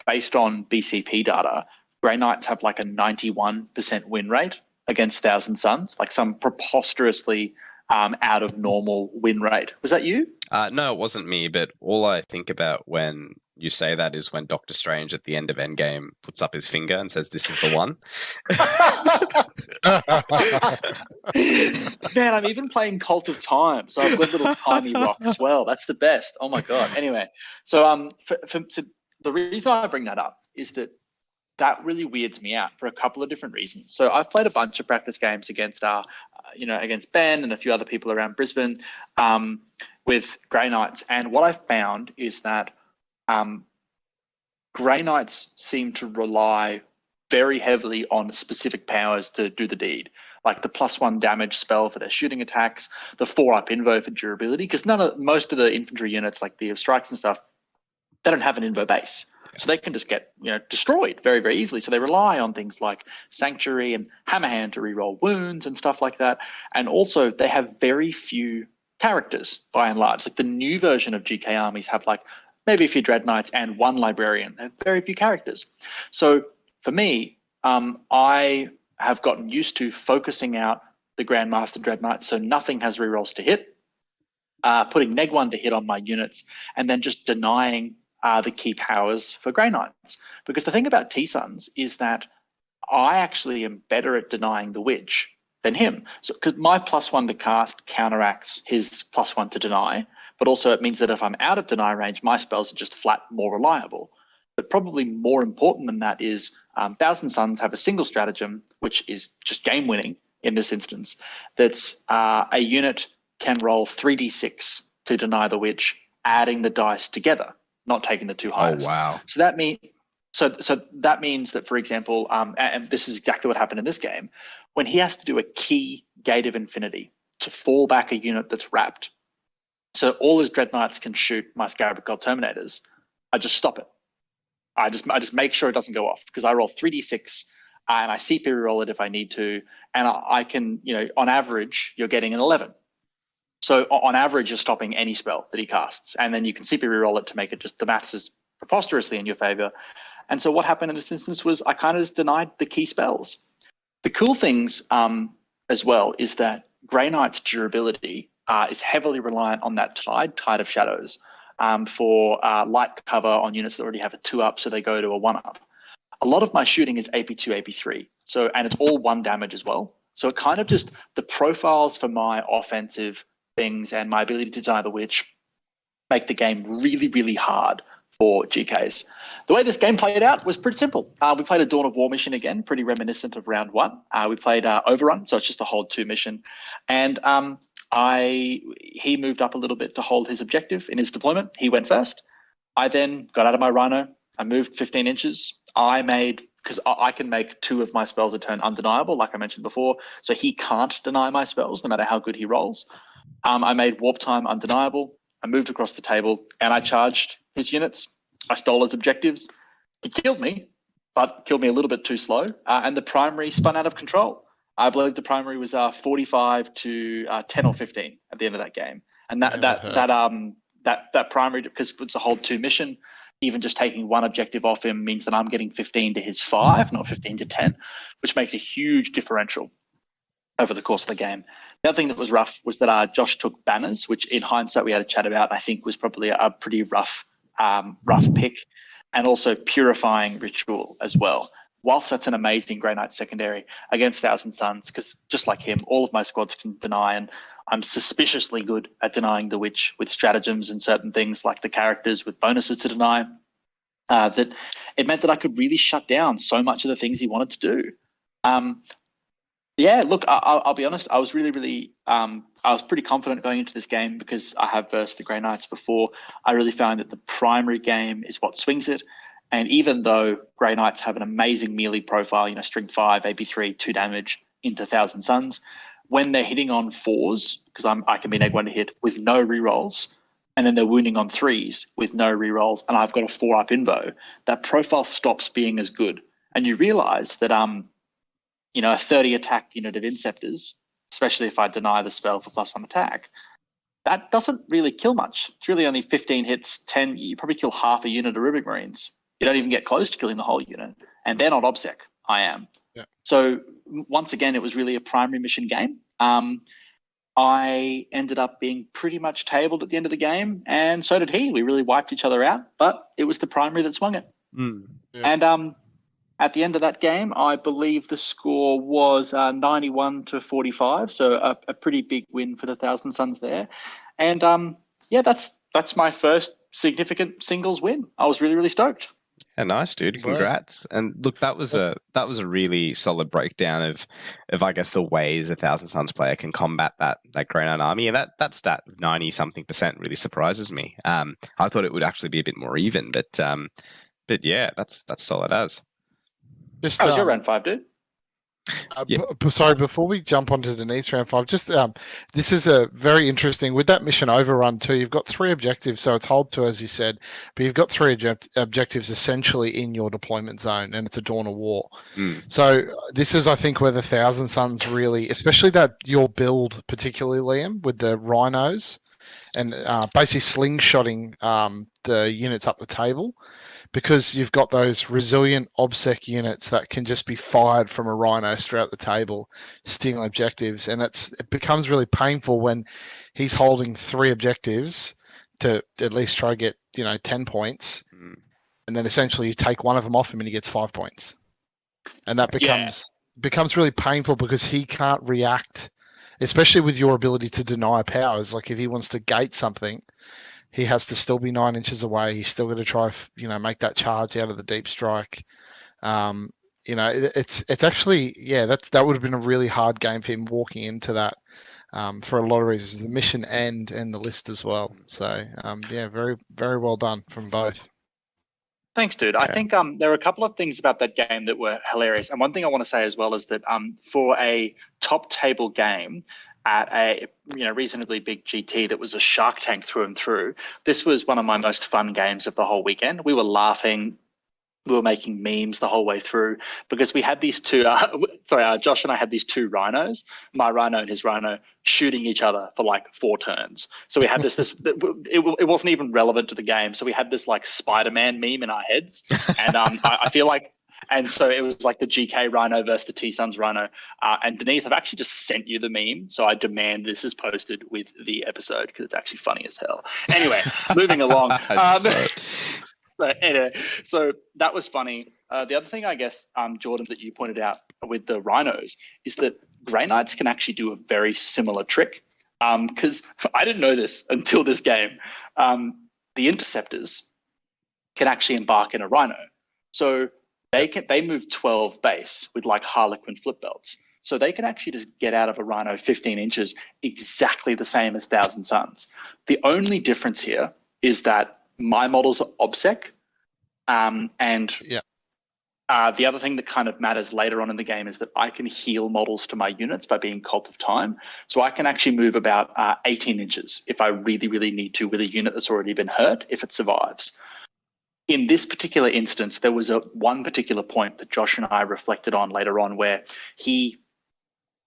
based on BCP data, Grey Knights have like a 91% win rate against Thousand Suns, like some preposterously out of normal win rate. Was that you? No, it wasn't me, but all I think about when you say that is when Doctor Strange at the end of Endgame puts up his finger and says, "This is the one." Man, I'm even playing Cult of Time, so I've got little tiny rock as well. That's the best. Oh my god. Anyway, so so the reason I bring that up is that really weirds me out for a couple of different reasons. So I've played a bunch of practice games against against Ben and a few other people around Brisbane with Grey Knights, and what I've found is that Grey Knights seem to rely very heavily on specific powers to do the deed, like the +1 damage spell for their shooting attacks, the 4-up invo for durability, because most of the infantry units, like the strikes and stuff, they don't have an invo base. So they can just get destroyed very, very easily. So they rely on things like Sanctuary and Hammerhand to reroll wounds and stuff like that. And also they have very few characters by and large. Like the new version of GK armies have like maybe a few Dread Knights and 1 Librarian. They have very few characters. So for me, I have gotten used to focusing out the Grandmaster Dread Knights so nothing has rerolls to hit, putting neg1 to hit on my units, and then just denying the key powers for Grey Knights. Because the thing about T-Suns is that I actually am better at denying the Witch than him. So, because my +1 to cast counteracts his +1 to deny, but also it means that if I'm out of deny range, my spells are just flat more reliable. But probably more important than that is Thousand Suns have a single stratagem, which is just game winning in this instance. That's a unit can roll 3d6 to deny the Witch, adding the dice together, not taking the 2 highest. Oh, wow. So that means that means that, for example, and this is exactly what happened in this game, when he has to do a key Gate of Infinity to fall back a unit that's wrapped, so all his Dread Knights can shoot my Scarab Gold Terminators, I just stop it. I just make sure it doesn't go off because I roll 3d6 and I CP reroll it if I need to, and I can, on average, you're getting an 11. So on average, you're stopping any spell that he casts, and then you can CP reroll it to make it just the maths is preposterously in your favor. And so what happened in this instance was I kind of just denied the key spells. The cool things as well is that Grey Knight's durability is heavily reliant on that Tide of Shadows for light cover on units that already have a 2-up, so they go to a 1-up. A lot of my shooting is AP2, AP3, and it's all 1 damage as well. So it kind of just, the profiles for my offensive things and my ability to deny the Witch make the game really, really hard for GKs. The way this game played out was pretty simple. We played a Dawn of War mission again, pretty reminiscent of round 1. We played Overrun, so it's just a hold 2 mission. And he moved up a little bit to hold his objective in his deployment. He went first. I then got out of my Rhino. I moved 15 inches. Because I can make 2 of my spells a turn undeniable, like I mentioned before, so he can't deny my spells no matter how good he rolls. I made Warp Time undeniable. I moved across the table and I charged his units. I stole his objectives. He killed me, but killed me a little bit too slow. And the primary spun out of control. I believe the primary was 45 to 10 or 15 at the end of that game. And that primary, because it's a hold 2 mission, even just taking 1 objective off him means that I'm getting 15 to his 5, not 15 to 10, which makes a huge differential over the course of the game. The other thing that was rough was that Josh took Banners, which in hindsight we had a chat about, I think was probably a pretty rough pick, and also Purifying Ritual as well. Whilst that's an amazing Grey Knight secondary against Thousand Suns, because just like him, all of my squads can deny, and I'm suspiciously good at denying the Witch with stratagems and certain things like the characters with bonuses to deny, that it meant that I could really shut down so much of the things he wanted to do. Look, I'll be honest. I was really, I was pretty confident going into this game because I have versed the Grey Knights before. I really found that the primary game is what swings it. And even though Grey Knights have an amazing melee profile, string 5, AP3, 2 damage into Thousand Suns, when they're hitting on 4s, because I can be neg 1 to hit with no rerolls, and then they're wounding on 3s with no rerolls, and I've got a 4-up invo, that profile stops being as good. And you realize that a 30 attack unit of Inceptors, especially if I deny the spell for +1 attack, that doesn't really kill much. It's really only 15 hits, 10. You probably kill half a unit of Rubric Marines. You don't even get close to killing the whole unit. And they're not OBSEC. I am. Yeah. So once again, it was really a primary mission game. I ended up being pretty much tabled at the end of the game, and so did he. We really wiped each other out, but it was the primary that swung it. Yeah. And at the end of that game, I believe the score was 91-45, so a pretty big win for the Thousand Suns there. And that's my first significant singles win. I was really, really stoked. Yeah, nice, dude. Congrats. And look, that was a really solid breakdown of I guess the ways a Thousand Suns player can combat that Grey Knight army. And that stat of 90-something% really surprises me. I thought it would actually be a bit more even, but yeah, that's solid as. Just, How was your round 5, dude? Sorry, before we jump onto Dineeth's round 5, just this is a very interesting with that mission overrun too. You've got 3 objectives, so it's hold 2 as you said, but you've got 3 objectives essentially in your deployment zone, and it's a Dawn of War. So this is, I think, where the Thousand Suns really, especially that your build, particularly Liam, with the rhinos and basically slingshotting the units up the table. Because you've got those resilient OBSEC units that can just be fired from a rhino straight out the table, stealing objectives, and it becomes really painful when he's holding 3 objectives to at least try to get 10 points, and then essentially you take one of them off him and he gets 5 points, and that becomes really painful because he can't react, especially with your ability to deny powers. Like if he wants to gate something, he has to still be 9 inches away. He's still going to try, make that charge out of the deep strike. It's actually, that would have been a really hard game for him walking into that for a lot of reasons, the mission and the list as well. So, very, very well done from both. Thanks, dude. Yeah. I think there are a couple of things about that game that were hilarious. And one thing I want to say as well is that for a top table game, at a reasonably big GT that was a Shark Tank through and through, this was one of my most fun games of the whole weekend. We were laughing, we were making memes the whole way through because we had these 2. Josh and I had these 2 rhinos, my rhino and his rhino, shooting each other for like 4 turns. So we had this. It wasn't even relevant to the game. So we had this like Spider-Man meme in our heads, and I feel like. And so it was like the GK Rhino versus the T-Suns Rhino. And Dineeth, I've actually just sent you the meme. So I demand this is posted with the episode because it's actually funny as hell. Anyway, moving along. So that was funny. The other thing, I guess, Jordan, that you pointed out with the Rhinos is that Grey Knights can actually do a very similar trick. Because I didn't know this until this game. The Interceptors can actually embark in a Rhino. So they move 12 base with like Harlequin flip belts. So they can actually just get out of a Rhino 15 inches exactly the same as Thousand Suns. The only difference here is that my models are OBSEC. The other thing that kind of matters later on in the game is that I can heal models to my units by being Cult of Time. So I can actually move about 18 inches if I really, really need to with a unit that's already been hurt if it survives. In this particular instance, there was one particular point that Josh and I reflected on later on where he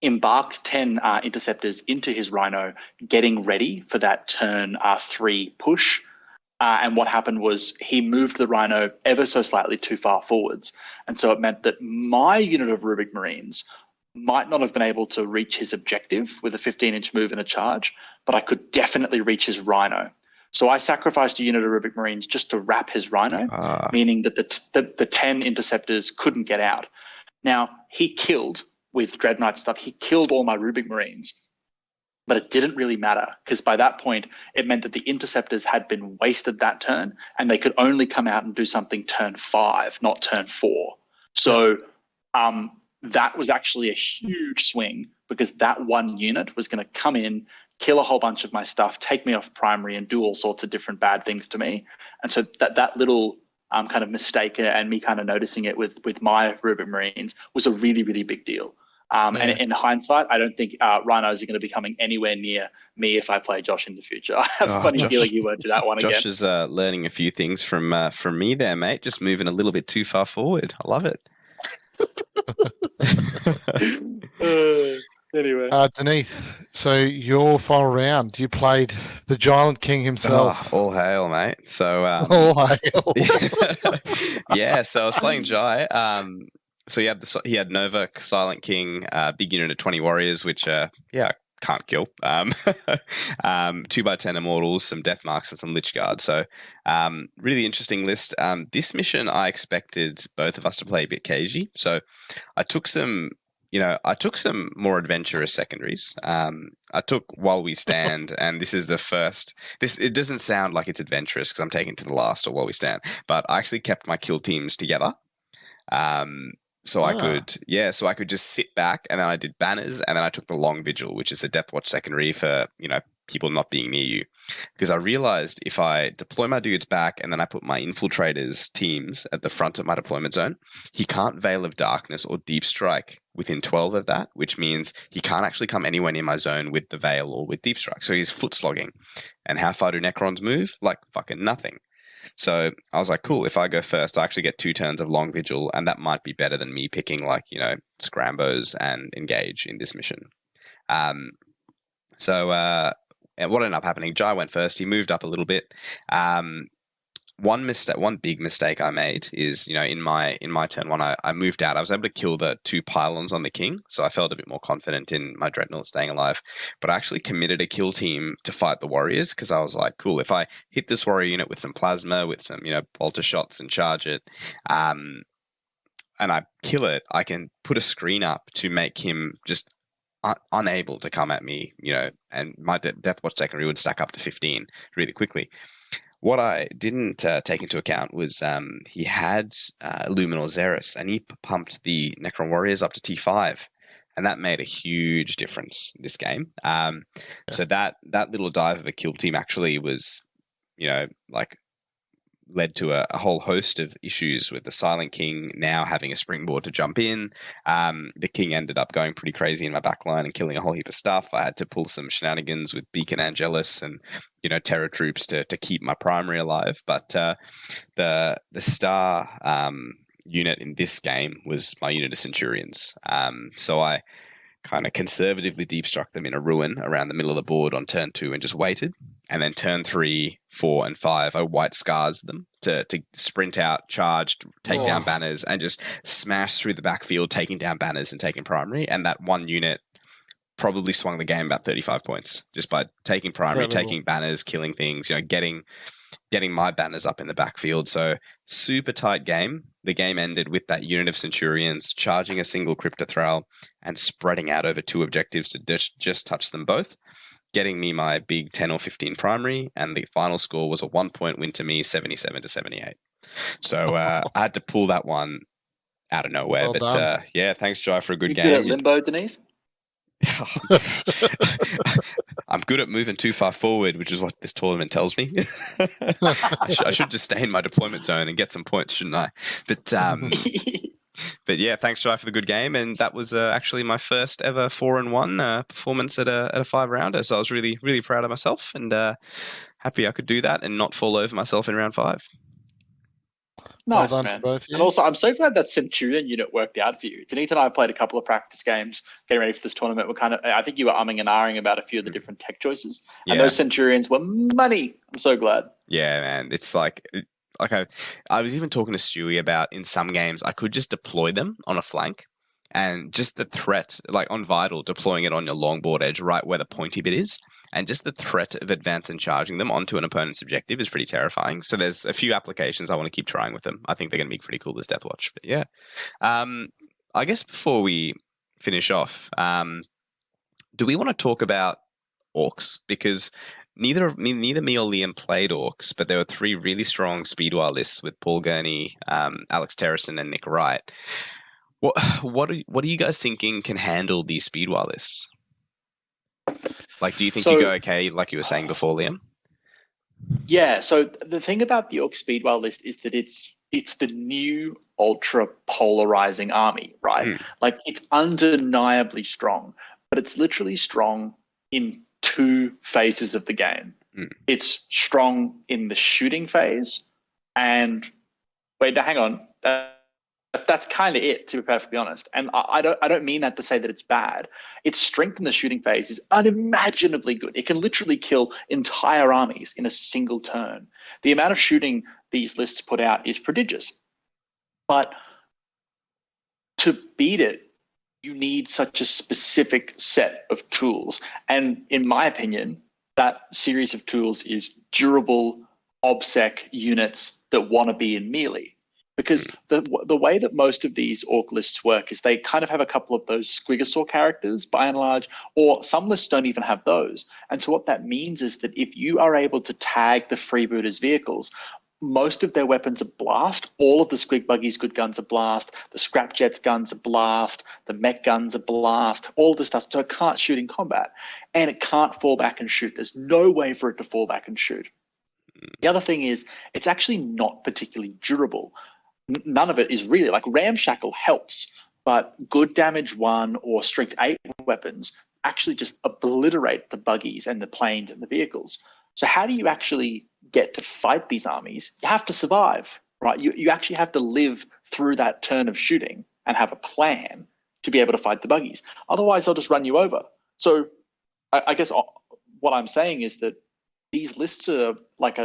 embarked 10 interceptors into his Rhino, getting ready for that turn 3 push. And what happened was he moved the Rhino ever so slightly too far forwards. And so it meant that my unit of Rubric Marines might not have been able to reach his objective with a 15-inch move and a charge, but I could definitely reach his Rhino. So I sacrificed a unit of Rubric Marines just to wrap his Rhino, meaning that the 10 interceptors couldn't get out. Now, he killed, with Dreadnought stuff, he killed all my Rubric Marines, but it didn't really matter because by that point, it meant that the interceptors had been wasted that turn and they could only come out and do something turn 5, not turn 4. So that was actually a huge swing because that one unit was going to come in, kill a whole bunch of my stuff, take me off primary and do all sorts of different bad things to me. And so that little kind of mistake and me kind of noticing it with my Rubric Marines was a really, really big deal. And in hindsight, I don't think rhinos are going to be coming anywhere near me if I play Josh in the future. I have a funny feeling you won't do that one Josh again. is learning a few things from me there, mate. Just moving a little bit too far forward. I love it. Anyway. Dineeth, so your final round, you played the Giant King himself. Oh, all hail, mate. So, All hail. yeah. So I was playing Jai. So he had Nova, Silent King, big unit of 20 warriors, which I can't kill. 2x10 immortals, some death marks, and some lich guard. So really interesting list. This mission I expected both of us to play a bit cagey. So I took some more adventurous secondaries. I took While We Stand, and this is the first. It doesn't sound like it's adventurous because I'm taking to the last or While We Stand, but I actually kept my kill teams together. So I could just sit back, and then I did banners, and then I took the Long Vigil, which is a Death Watch secondary for people not being near you, because I realized if I deploy my dudes back and then I put my infiltrators teams at the front of my deployment zone, he can't Veil of Darkness or Deep Strike within 12 of that, which means he can't actually come anywhere near my zone with the Veil or with Deep Strike. So he's foot slogging. And how far do Necrons move? Like fucking nothing. So I was like, cool, if I go first, I actually get 2 turns of Long Vigil, and that might be better than me picking Scrambos and Engage in this mission. And what ended up happening, Jai went first. He moved up a little bit. One big mistake I made is, in my turn one, I moved out. I was able to kill the 2 pylons on the king, so I felt a bit more confident in my Dreadnought staying alive. But I actually committed a kill team to fight the warriors, because I was like, cool, if I hit this warrior unit with some plasma, with some, bolter shots and charge it, and I kill it, I can put a screen up to make him just unable to come at me, and my Death Watch secondary would stack up to 15 really quickly. What I didn't take into account was he had Luminor Xeris, and he pumped the Necron Warriors up to T5, and that made a huge difference in this game. So that little dive of a kill team actually was, led to a whole host of issues with the Silent King now having a springboard to jump in. The King ended up going pretty crazy in my backline and killing a whole heap of stuff. I had to pull some shenanigans with Beacon Angelus and, Terror troops to keep my primary alive. But the star unit in this game was my unit of Centurions. So I kind of conservatively deep struck them in a ruin around the middle of the board on turn 2 and just waited. And then turn 3, 4, and 5, I white scars them to sprint out, charge, take down banners, and just smash through the backfield, taking down banners and taking primary. And that one unit probably swung the game about 35 points just by taking primary, taking banners, killing things, getting my banners up in the backfield. So super tight game. The game ended with that unit of Centurions charging a single Cryptothrall and spreading out over 2 objectives to just touch them both, getting me my big 10 or 15 primary, and the final score was a 1-point win to me, 77-78. So I had to pull that one out of nowhere. Well, but thanks, Jai, for a good game. Good at limbo, Dineeth? I'm good at moving too far forward, which is what this tournament tells me. I should just stay in my deployment zone and get some points, shouldn't I? But yeah, thanks, Jai, for the good game. And that was actually my first ever 4-1 performance at a 5-rounder. So I was really, really proud of myself and happy I could do that and not fall over myself in round 5. Nice, man. And also, I'm so glad that Centurion unit worked out for you. Dineeth and I played a couple of practice games getting ready for this tournament. I think you were umming and ahhing about a few of the different tech choices. Yeah. And those Centurions were money. I'm so glad. Yeah, man. It's like I was even talking to Stewie about, in some games, I could just deploy them on a flank, and just the threat, like on Vital, deploying it on your longboard edge right where the pointy bit is, and just the threat of advancing and charging them onto an opponent's objective is pretty terrifying. So there's a few applications I want to keep trying with them. I think they're going to be pretty cool, this Death Watch. But yeah, I guess before we finish off, do we want to talk about orcs? Because neither me or Liam played orcs, but there were 3 really strong Speedwire lists with Paul Gurney, Alex Terrison, and Nick Wright. What are you guys thinking can handle these Speedwire lists? Like, do you think you go okay, like you were saying before, Liam? Yeah, so the thing about the Orc Speedwire list is that it's it's the new ultra polarizing army, right? Mm. Like it's undeniably strong, but it's literally strong in two phases of the game. Mm. It's strong in the shooting phase, and wait, now hang on. That's kind of it, to be perfectly honest. And I don't mean that to say that it's bad. Its strength in the shooting phase is unimaginably good. It can literally kill entire armies in a single turn. The amount of shooting these lists put out is prodigious. But to beat it, you need such a specific set of tools. And in my opinion, that series of tools is durable OBSEC units that want to be in melee. Because the way that most of these orc lists work is they kind of have a couple of those Squigosaur characters by and large, or some lists don't even have those. And so what that means is that if you are able to tag the freebooters' vehicles, most of their weapons are blast. All of the Squig Buggies' good guns are blast. The Scrapjets' guns are blast. The mech guns are blast. All of the stuff. So it can't shoot in combat. And it can't fall back and shoot. There's no way for it to fall back and shoot. The other thing is it's actually not particularly durable. None of it is really, like Ramshackle helps, but good damage 1 or strength 8 weapons actually just obliterate the buggies and the planes and the vehicles. So how do you actually get to fight these armies? You have to survive, right? You actually have to live through that turn of shooting and have a plan to be able to fight the buggies. Otherwise, they'll just run you over. So I guess what I'm saying is that these lists are like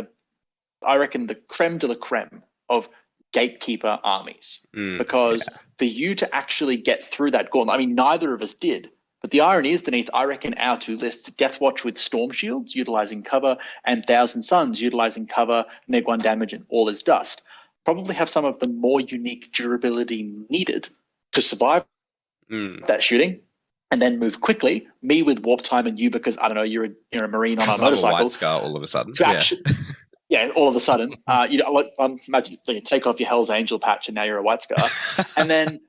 I reckon, the creme de la creme of gatekeeper armies. Because for you to actually get through that gauntlet, I mean, neither of us did. But the irony is, Dineeth, I reckon our two lists, Deathwatch with Storm Shields, utilizing cover, and Thousand Suns, utilizing cover, neg 1 damage, and all is dust, probably have some of the more unique durability needed to survive that shooting and then move quickly. Me with warp time, and you because, I don't know, you're a Marine on a motorcycle. I'm a White Scar all of a sudden. Yeah, all of a sudden, imagine you take off your Hell's Angel patch and now you're a White Scar. And then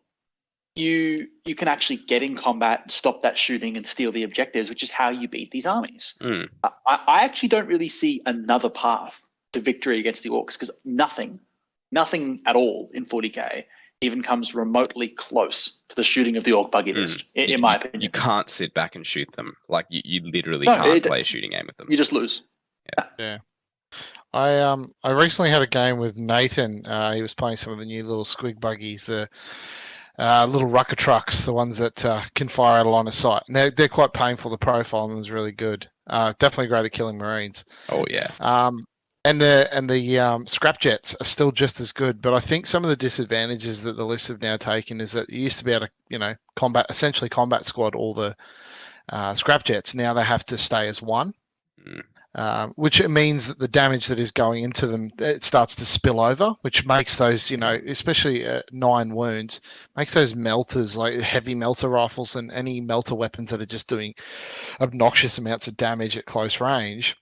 you can actually get in combat, stop that shooting and steal the objectives, which is how you beat these armies. I actually don't really see another path to victory against the Orcs, because nothing at all in 40k even comes remotely close to the shooting of the Orc buggy list, in my opinion. You can't sit back and shoot them. Like, you literally can't play a shooting game with them. You just lose. Yeah. I recently had a game with Nathan. He was playing some of the new little Squig Buggies, the little rucker trucks, the ones that can fire out a line of sight. Now, they're quite painful. The profile on them is really good. Definitely great at killing Marines. Oh yeah. And the Scrapjets are still just as good, but I think some of the disadvantages that the lists have now taken is that you used to be able to, essentially combat squad all the Scrapjets. Now they have to stay as one. Which it means that the damage that is going into them, it starts to spill over, which makes those, especially 9 wounds, makes those melters, like heavy melter rifles and any melter weapons that are just doing obnoxious amounts of damage at close range,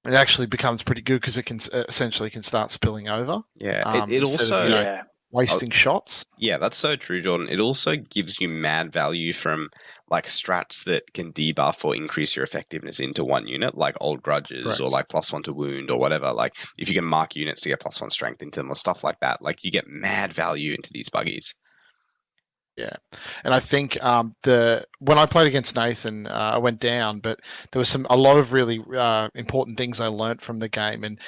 it actually becomes pretty good because it can essentially start spilling over. Yeah, it also... wasting shots. Yeah, that's so true, Jordan. It also gives you mad value from like strats that can debuff or increase your effectiveness into one unit, like Old Grudges or like +1 to wound or whatever. Like if you can mark units to get +1 strength into them or stuff like that, like you get mad value into these buggies. Yeah, and I think when I played against Nathan, I went down, but there was a lot of really important things I learnt from the game, and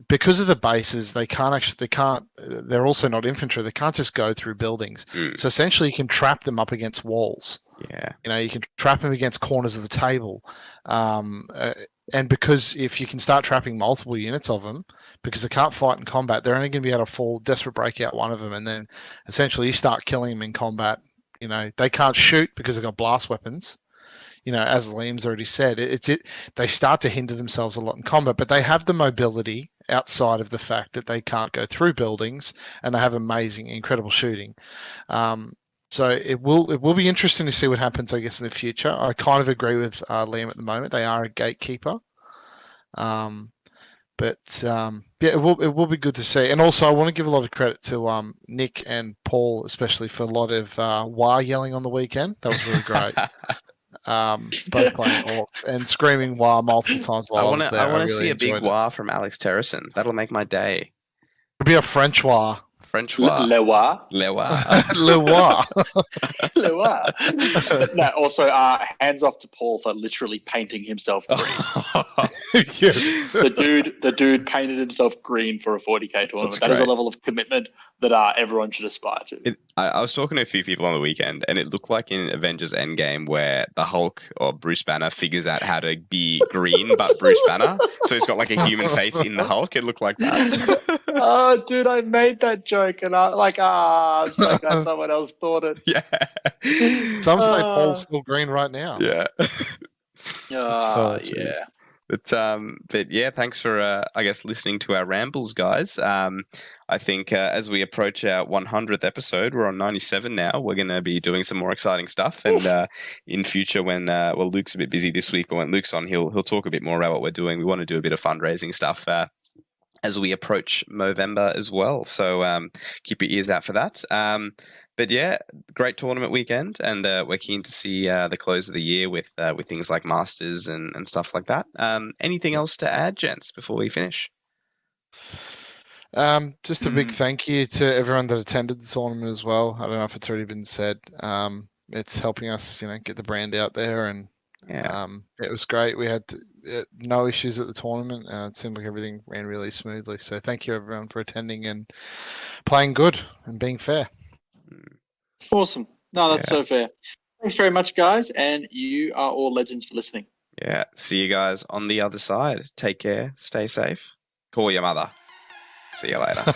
because of the bases, they're also not infantry. They can't just go through buildings. So essentially, you can trap them up against walls. Yeah, you can trap them against corners of the table, and because if you can start trapping multiple units of them, because they can't fight in combat, they're only going to be able to fall desperate break out one of them, and then essentially you start killing them in combat. They can't shoot because they've got blast weapons. As Liam's already said, they start to hinder themselves a lot in combat, but they have the mobility outside of the fact that they can't go through buildings, and they have amazing, incredible shooting. So it will be interesting to see what happens, I guess, in the future. I kind of agree with Liam at the moment. They are a gatekeeper. But it will be good to see. And also, I want to give a lot of credit to Nick and Paul, especially for a lot of wah yelling on the weekend. That was really great. Both playing Orcs and screaming wah multiple times while I was there. I want to see a big wah from Alex Terrison. That'll make my day. It'll be a Frenchois. Frenchois. Lewa. Lewa. Leroy. Lewa. No, also, hands off to Paul for literally painting himself green. Yes. The dude painted himself green for a 40k tournament. That is a great. level of commitment that everyone should aspire to. I was talking to a few people on the weekend, and it looked like in Avengers Endgame where the Hulk or Bruce Banner figures out how to be green, but Bruce Banner. So he's got like a human face in the Hulk. It looked like that. Oh, dude, I made that joke, and I'm so glad someone else thought it. Yeah. Some say Paul's still green right now. Yeah. So, yeah. But yeah, thanks for I guess listening to our rambles, guys. I think as we approach our 100th episode, we're on 97 now. We're going to be doing some more exciting stuff, and in future, when Luke's a bit busy this week, but when Luke's on, he'll talk a bit more about what we're doing. We want to do a bit of fundraising stuff as we approach Movember as well. So keep your ears out for that. But yeah, great tournament weekend, and we're keen to see the close of the year with things like Masters and stuff like that. Anything else to add, gents, before we finish? Just a big thank you to everyone that attended the tournament as well. I don't know if it's already been said. It's helping us, get the brand out there, and it was great. We had no issues at the tournament. It seemed like everything ran really smoothly. So thank you everyone for attending and playing good and being fair. Awesome. No, that's so fair. Thanks very much, guys, and you are all legends for listening. Yeah. See you guys on the other side. Take care. Stay safe. Call your mother. See you later.